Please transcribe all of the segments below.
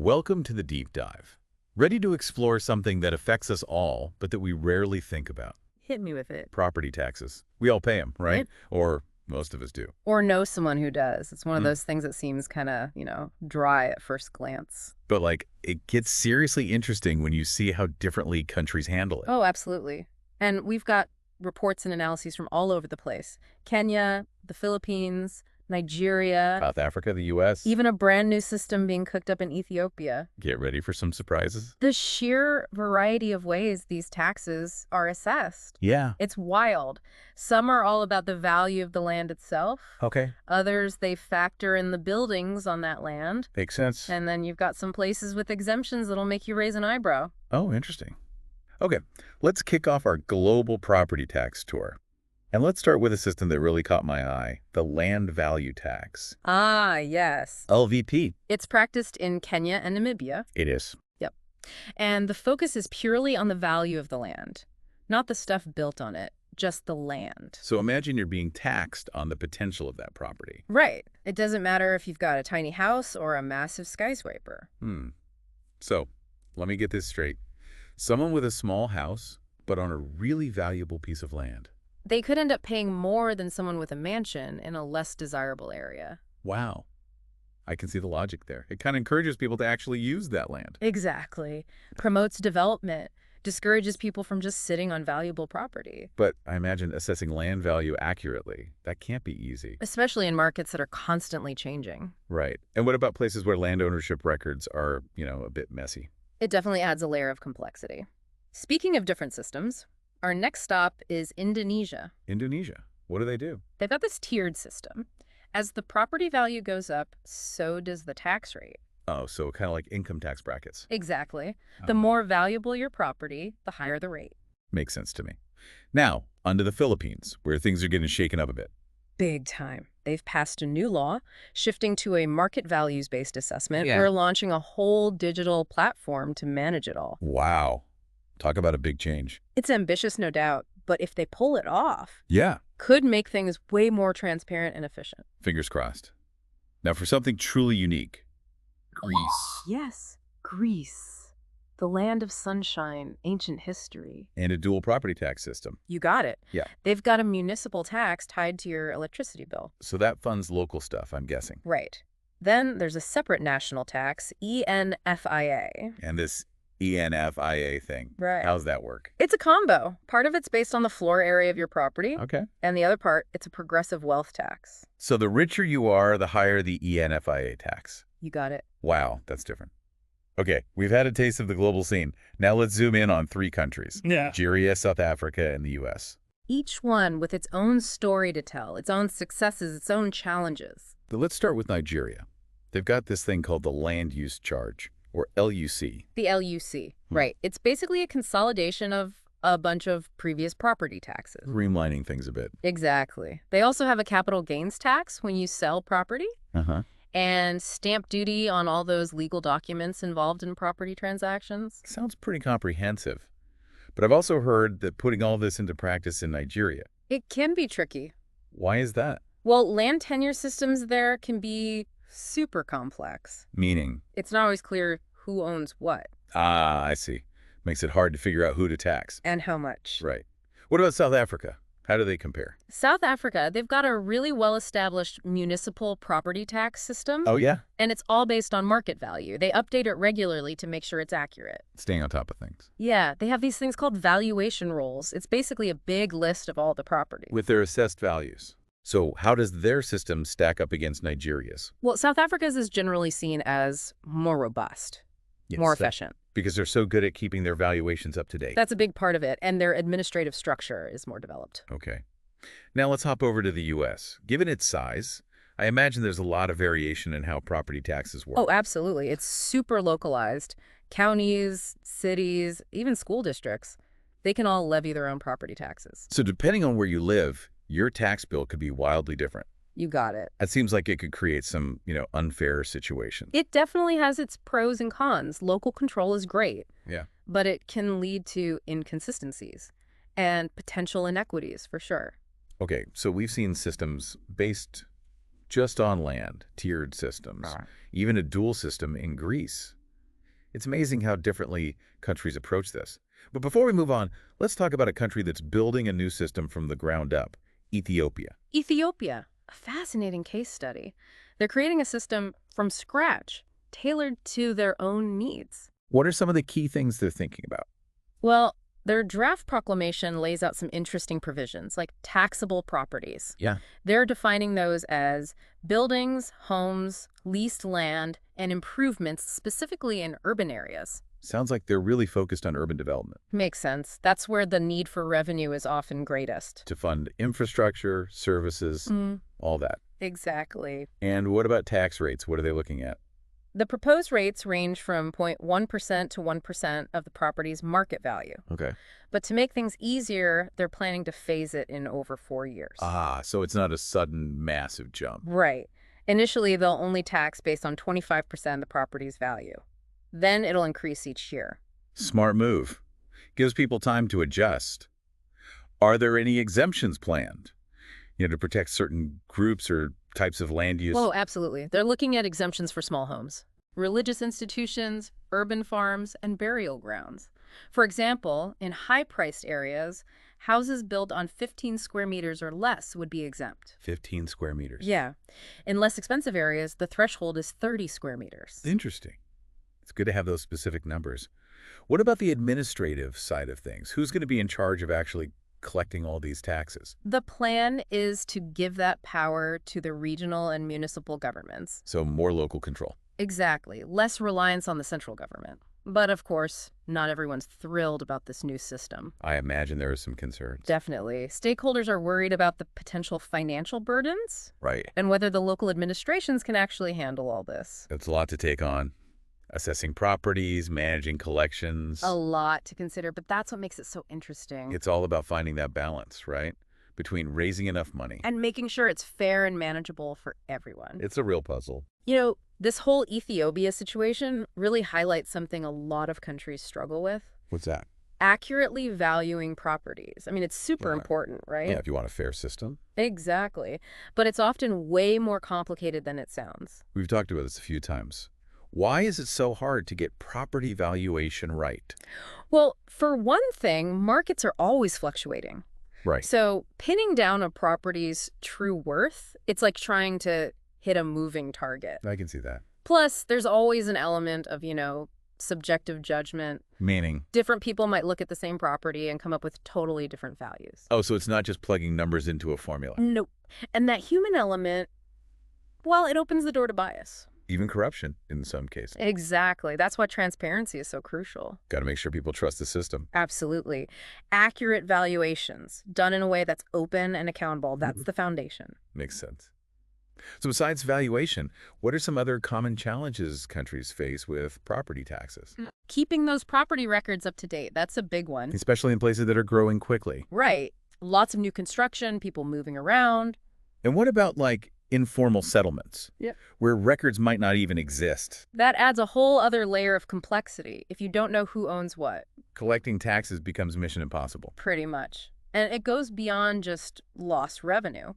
Welcome to the deep dive. Ready to explore something that affects us all, but that we rarely think about. Hit me with it. Property taxes. We all pay them, right? Yep. Or most of us do. Or know someone who does. It's one of those things that seems kind of, dry at first glance. But it gets seriously interesting when you see how differently countries handle it. Oh, absolutely. And we've got reports and analyses from all over the place. Kenya, the Philippines, Nigeria. South Africa, the U.S. Even a brand new system being cooked up in Ethiopia. Get ready for some surprises. The sheer variety of ways these taxes are assessed. Yeah. It's wild. Some are all about the value of the land itself. Okay. Others, they factor in the buildings on that land. Makes sense. And then you've got some places with exemptions that'll make you raise an eyebrow. Oh, interesting. Okay, let's kick off our global property tax tour. And let's start with a system that really caught my eye, the land value tax. Ah, yes. LVP. It's practiced in Kenya and Namibia. It is. Yep. And the focus is purely on the value of the land, not the stuff built on it, just the land. So imagine you're being taxed on the potential of that property. Right. It doesn't matter if you've got a tiny house or a massive skyscraper. So, let me get this straight. Someone with a small house, but on a really valuable piece of land. They could end up paying more than someone with a mansion in a less desirable area. Wow. I can see the logic there. It kind of encourages people to actually use that land. Exactly. Promotes development, discourages people from just sitting on valuable property. But I imagine assessing land value accurately, that can't be easy. Especially in markets that are constantly changing. Right. And what about places where land ownership records are, a bit messy? It definitely adds a layer of complexity. Speaking of different systems, our next stop is Indonesia. Indonesia. What do they do? They've got this tiered system. As the property value goes up, so does the tax rate. Oh, so kind of like income tax brackets. Exactly. The more valuable your property, the higher the rate. Makes sense to me. Now, on to the Philippines, where things are getting shaken up a bit. Big time. They've passed a new law, shifting to a market values-based assessment. Yeah. We're launching a whole digital platform to manage it all. Wow. Talk about a big change. It's ambitious, no doubt, but if they pull it off, Yeah. could make things way more transparent and efficient. Fingers crossed. Now, for something truly unique. Greece. Yes, Greece. The land of sunshine, ancient history. And a dual property tax system. You got it. Yeah. They've got a municipal tax tied to your electricity bill. So that funds local stuff, I'm guessing. Right. Then there's a separate national tax, ENFIA. And this ENFIA thing. Right. How's that work? It's a combo. Part of it's based on the floor area of your property, Okay. and the other part, it's a progressive wealth tax. So the richer you are, the higher the ENFIA tax. You got it. Wow, that's different. Okay, we've had a taste of the global scene. Now let's zoom in on 3 countries. Nigeria, South Africa, and the U.S. Each one with its own story to tell, its own successes, its own challenges. But let's start with Nigeria. They've got this thing called the land use charge, or LUC. The LUC, right. It's basically a consolidation of a bunch of previous property taxes. Streamlining things a bit. Exactly. They also have a capital gains tax when you sell property, and stamp duty on all those legal documents involved in property transactions. Sounds pretty comprehensive. But I've also heard that putting all this into practice in Nigeria. It can be tricky. Why is that? Well, land tenure systems there can be super complex. Meaning? It's not always clear who owns what. Ah, I see. Makes it hard to figure out who to tax. And how much. Right. What about South Africa? How do they compare? South Africa, they've got a really well-established municipal property tax system. Oh, yeah? And it's all based on market value. They update it regularly to make sure it's accurate. Staying on top of things. Yeah, they have these things called valuation rolls. It's basically a big list of all the property. With their assessed values. So how does their system stack up against Nigeria's? Well, South Africa's is generally seen as more robust, more efficient. Because they're so good at keeping their valuations up to date. That's a big part of it, and their administrative structure is more developed. Okay. Now let's hop over to the U.S. Given its size, I imagine there's a lot of variation in how property taxes work. Oh, absolutely. It's super localized. Counties, cities, even school districts, they can all levy their own property taxes. So depending on where you live, your tax bill could be wildly different. You got it. It seems like it could create some, unfair situation. It definitely has its pros and cons. Local control is great. Yeah. But it can lead to inconsistencies and potential inequities, for sure. Okay, so we've seen systems based just on land, tiered systems, even a dual system in Greece. It's amazing how differently countries approach this. But before we move on, let's talk about a country that's building a new system from the ground up, Ethiopia. Ethiopia, a fascinating case study. They're creating a system from scratch, tailored to their own needs. What are some of the key things they're thinking about? Well, their draft proclamation lays out some interesting provisions, like taxable properties. Yeah. They're defining those as buildings, homes, leased land, and improvements specifically in urban areas. Sounds like they're really focused on urban development Makes sense. That's where the need for revenue is often greatest. to fund infrastructure, services, all that. Exactly. And what about tax rates? What are they looking at? The proposed rates range from 0.1% to 1% of the property's market value. Okay. But to make things easier, they're planning to phase it in over 4 years. So it's not a sudden, massive jump. Right. Initially, they'll only tax based on 25% of the property's value. Then it'll increase each year. Smart move. Gives people time to adjust. Are there any exemptions planned? To protect certain groups or types of land use? Oh, absolutely. They're looking at exemptions for small homes, religious institutions, urban farms, and burial grounds. For example, in high-priced areas, houses built on 15 square meters or less would be exempt. 15 square meters. Yeah. In less expensive areas, the threshold is 30 square meters. Interesting. It's good to have those specific numbers. What about the administrative side of things? Who's going to be in charge of actually collecting all these taxes? The plan is to give that power to the regional and municipal governments. So more local control. Exactly. Less reliance on the central government. But of course, not everyone's thrilled about this new system. I imagine there are some concerns. Definitely. Stakeholders are worried about the potential financial burdens Right. and whether the local administrations can actually handle all this. That's a lot to take on. Assessing properties, managing collections. A lot to consider, but that's what makes it so interesting. It's all about finding that balance, right? Between raising enough money. And making sure it's fair and manageable for everyone. It's a real puzzle. This whole Ethiopia situation really highlights something a lot of countries struggle with. What's that? Accurately valuing properties. I mean, it's super important, right? Yeah, if you want a fair system. Exactly. But it's often way more complicated than it sounds. We've talked about this a few times. Why is it so hard to get property valuation right? Well, for one thing, markets are always fluctuating. Right. So pinning down a property's true worth, it's like trying to hit a moving target. I can see that. Plus, there's always an element of, subjective judgment. Meaning? Different people might look at the same property and come up with totally different values. Oh, so it's not just plugging numbers into a formula. Nope. And that human element, well, it opens the door to bias. Even corruption in some cases. Exactly. That's why transparency is so crucial. Got to make sure people trust the system. Absolutely. Accurate valuations done in a way that's open and accountable. That's the foundation. Makes sense. So besides valuation, what are some other common challenges countries face with property taxes? Keeping those property records up to date. That's a big one. Especially in places that are growing quickly. Right. Lots of new construction, people moving around. And what about informal settlements? Yep. Where records might not even exist. That adds a whole other layer of complexity if you don't know who owns what. Collecting taxes becomes mission impossible. Pretty much. And it goes beyond just lost revenue.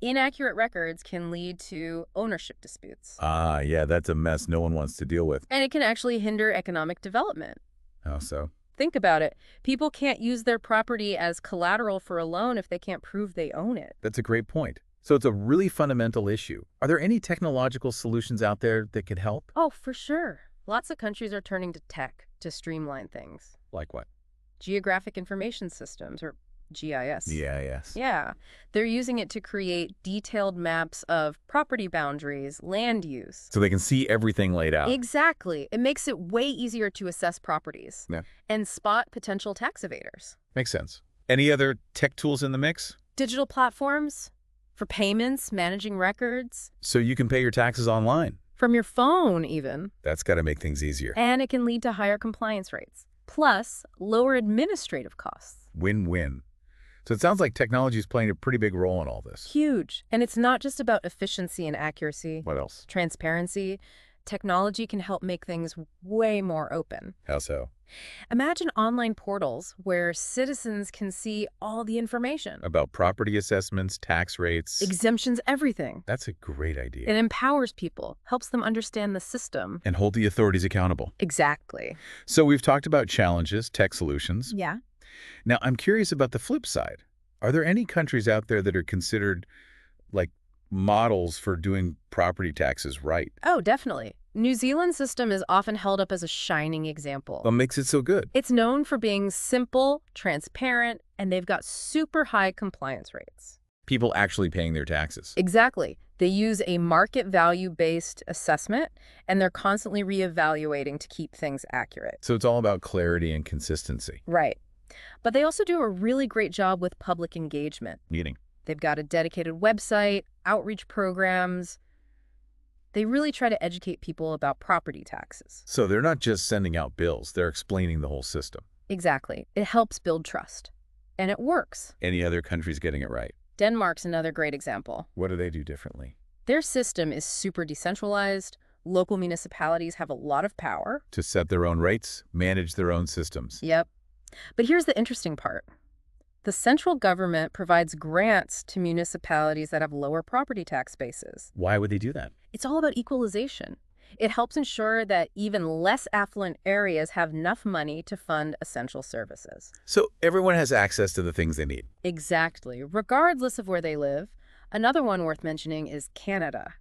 Inaccurate records can lead to ownership disputes. Yeah, that's a mess no one wants to deal with. And it can actually hinder economic development. How so? Think about it. People can't use their property as collateral for a loan if they can't prove they own it. That's a great point. So it's a really fundamental issue. Are there any technological solutions out there that could help? Oh, for sure. Lots of countries are turning to tech to streamline things. Like what? Geographic information systems, or GIS. GIS. Yeah. They're using it to create detailed maps of property boundaries, land use. So they can see everything laid out. Exactly. It makes it way easier to assess properties and spot potential tax evaders. Makes sense. Any other tech tools in the mix? Digital platforms for payments, managing records. So you can pay your taxes online. From your phone, even. That's got to make things easier. And it can lead to higher compliance rates. Plus, lower administrative costs. Win-win. So it sounds like technology is playing a pretty big role in all this. Huge. And it's not just about efficiency and accuracy. What else? Transparency. Technology can help make things way more open. How so? Imagine online portals where citizens can see all the information. About property assessments, tax rates. Exemptions, everything. That's a great It idea. empowers people, helps them understand the system. And hold the authorities accountable. Exactly. So we've talked about challenges, tech solutions. Yeah. Now, I'm curious about the flip side. Are there any countries out there that are considered like models for doing property taxes right? Oh, definitely. New Zealand's system is often held up as a shining example. What makes it so good? It's known for being simple, transparent, and they've got super high compliance rates. People actually paying their taxes. Exactly. They use a market value-based assessment, and they're constantly reevaluating to keep things accurate. So it's all about clarity and consistency. Right. But they also do a really great job with public engagement. Meaning, They've got a dedicated website, outreach programs. They really try to educate people about property taxes. so they're not just sending out bills, they're explaining the whole system. Exactly. It helps build trust. And it works. Any other countries getting it right? Denmark's another great example. What do they do differently? Their system is super decentralized. Local municipalities have a lot of power. To set their own rates, manage their own systems. Yep. But here's the interesting part. The central government provides grants to municipalities that have lower property tax bases. Why would they do that? It's all about equalization. It helps ensure that even less affluent areas have enough money to fund essential services. So everyone has access to the things they need. Exactly, regardless of where they live. Another one worth mentioning is Canada,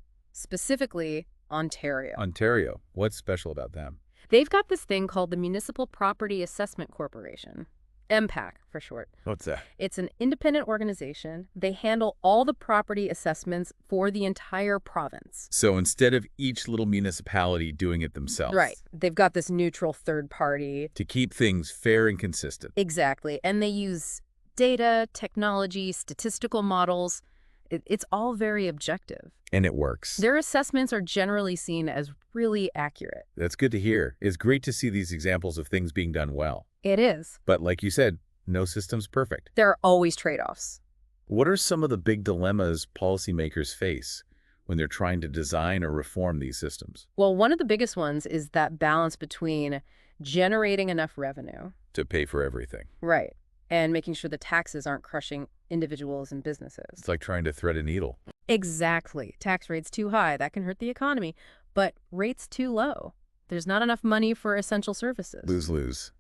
specifically Ontario. Ontario, what's special about them? They've got this thing called the Municipal Property Assessment Corporation, MPAC for short. What's that? It's an independent organization. They handle all the property assessments for the entire province. So instead of each little municipality doing it themselves. Right. They've got this neutral third party. To keep things fair and consistent. Exactly. And they use data, technology, statistical models. It's all very objective. And it works. Their assessments are generally seen as really accurate. That's good to hear. It's great to see these examples of things being done well. It is. But like you said, no system's perfect. There are always trade-offs. What are some of the big dilemmas policymakers face when they're trying to design or reform these systems? Well, one of the biggest ones is that balance between generating enough revenue. To pay for everything. Right. And making sure the taxes aren't crushing individuals and businesses. It's like trying to thread a needle. Exactly. Tax rates too high, that can hurt the economy. But rates too low, there's not enough money for essential services. Lose-lose.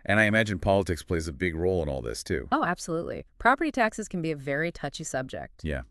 And I imagine politics plays a big role in all this, too. Oh, absolutely. Property taxes can be a very touchy subject. Yeah.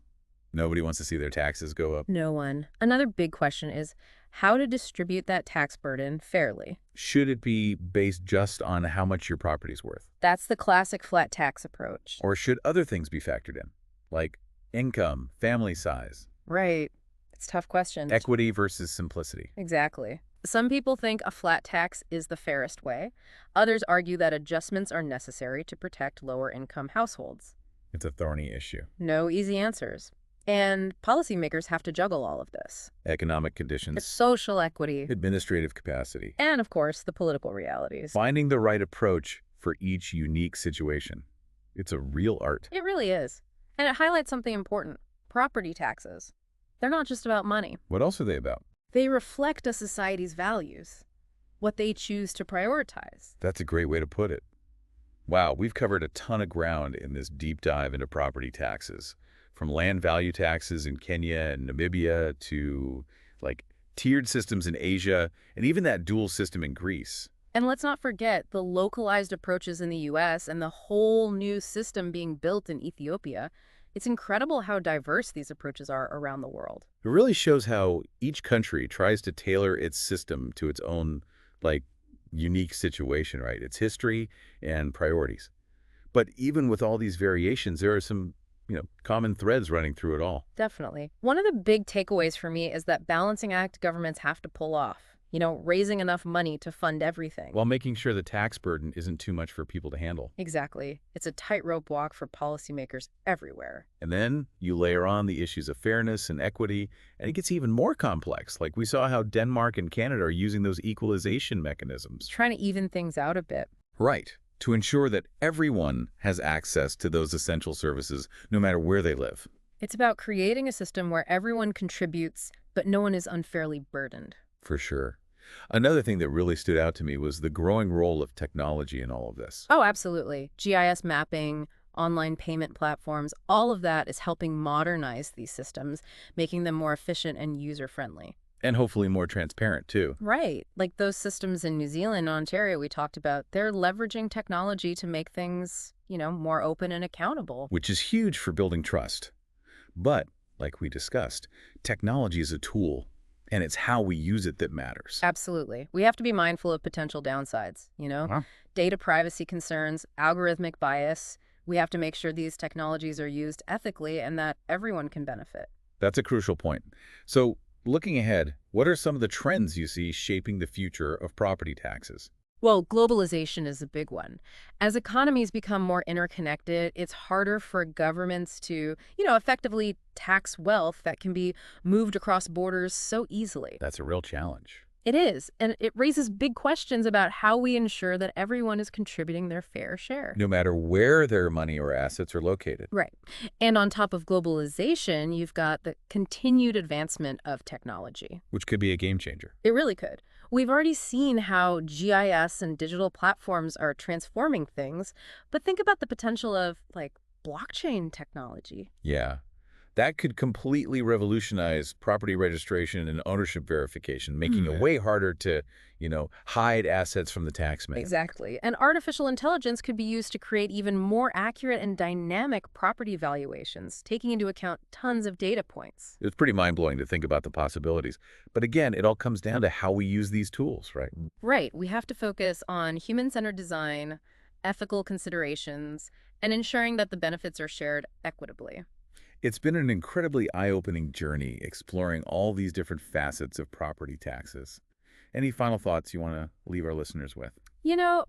Nobody wants to see their taxes go up. No one. Another big question is how to distribute that tax burden fairly. Should it be based just on how much your property's worth? That's the classic flat tax approach. Or should other things be factored in, like income, family size, Right. It's a tough question. equity versus simplicity? Exactly. Some people think a flat tax is the fairest way. Others argue that adjustments are necessary to protect lower-income households. It's a thorny issue. No easy answers. And policymakers have to juggle all of this. Economic It's conditions, social equity, administrative capacity, and of course, the political realities. finding the right approach for each unique situation. It's a real art. It really is. And it highlights something important. Property taxes. They're not just about money. What else are they about? They reflect a society's values, what they choose to prioritize. That's a great way to put it. Wow, we've covered a ton of ground in this deep dive into property taxes. From land value taxes in Kenya and Namibia to like tiered systems in Asia and even that dual system in Greece. And let's not forget the localized approaches in the U.S. and the whole new system being built in Ethiopia. It's incredible how diverse these approaches are around the world. It really shows how each country tries to tailor its system to its own like unique situation, right? Its history and priorities. But even with all these variations, there are some common threads running through it all. Definitely. One of the big takeaways for me is that balancing act governments have to pull off. Raising enough money to fund everything. While making sure the tax burden isn't too much for people to handle. Exactly. It's a tightrope walk for policymakers everywhere. And then you layer on the issues of fairness and equity, and it gets even more complex. Like we saw how Denmark and Canada are using those equalization mechanisms. Trying to even things out a bit. Right. To ensure that everyone has access to those essential services, no matter where they live. It's about creating a system where everyone contributes, but no one is unfairly burdened. For sure. Another thing that really stood out to me was the growing role of technology in all of this. Oh, absolutely. GIS mapping, online payment platforms, all of that is helping modernize these systems, making them more efficient and user-friendly. And hopefully more transparent, too, Right. Like those systems in New Zealand and Ontario we talked about, they're leveraging technology to make things, more open and accountable. which is huge for building trust. But, like we discussed, technology is a tool, and it's how we use it that matters. Absolutely. We have to be mindful of potential downsides. Wow. Data privacy concerns, algorithmic bias. We have to make sure these technologies are used ethically and that everyone can benefit. That's a crucial point. So, looking ahead, what are some of the trends you see shaping the future of property taxes? Well, globalization is a big one. As economies become more interconnected, it's harder for governments to, effectively tax wealth that can be moved across borders so easily. That's a real challenge. It is, and it raises big questions about how we ensure that everyone is contributing their fair share. No matter where their money or assets are located. Right. And on top of globalization, you've got the continued advancement of technology. Which could be a game changer. It really could. We've already seen how GIS and digital platforms are transforming things, but think about the potential of, like, blockchain technology. Yeah. That could completely revolutionize property registration and ownership verification, making it way harder to, hide assets from the tax man. Exactly. And artificial intelligence could be used to create even more accurate and dynamic property valuations, taking into account tons of data points. It's pretty mind-blowing to think about the possibilities. But again, it all comes down to how we use these tools, right? Right. We have to focus on human-centered design, ethical considerations, and ensuring that the benefits are shared equitably. It's been an incredibly eye-opening journey exploring all these different facets of property taxes. Any final thoughts you want to leave our listeners with?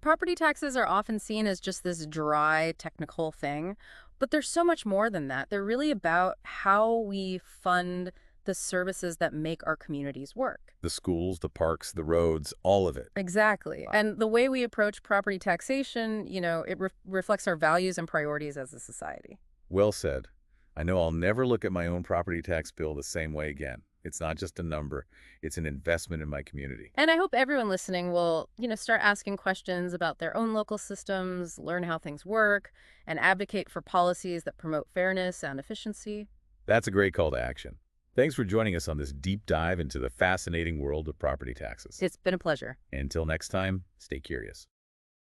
Property taxes are often seen as just this dry, technical thing, but there's so much more than that. They're really about how we fund the services that make our communities work. The schools, the parks, the roads, all of it. Exactly. And the way we approach property taxation, it reflects our values and priorities as a society. Well said. I know I'll never look at my own property tax bill the same way again. It's not just a number. It's an investment in my community. And I hope everyone listening will, start asking questions about their own local systems, learn how things work, and advocate for policies that promote fairness and efficiency. That's a great call to action. Thanks for joining us on this deep dive into the fascinating world of property taxes. It's been a pleasure. Until next time, stay curious.